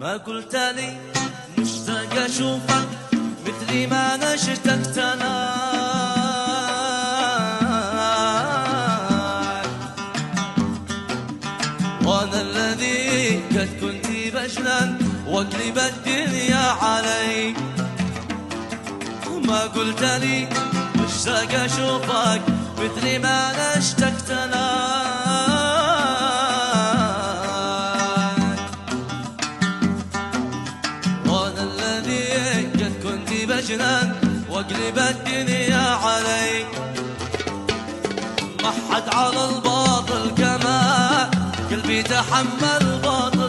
ما قلت لي مشتاق اشوفك مثلي ما انا اشتقت انا، وانا الذي قد كنت بجنن واقلب الدنيا علي. ما قلت لي مشتاق اشوفك مثلي ما انا اشتقت انا، بجنن واقلب الدنيا علي. ما حد على الباطل كما قلبي تحمل باطل،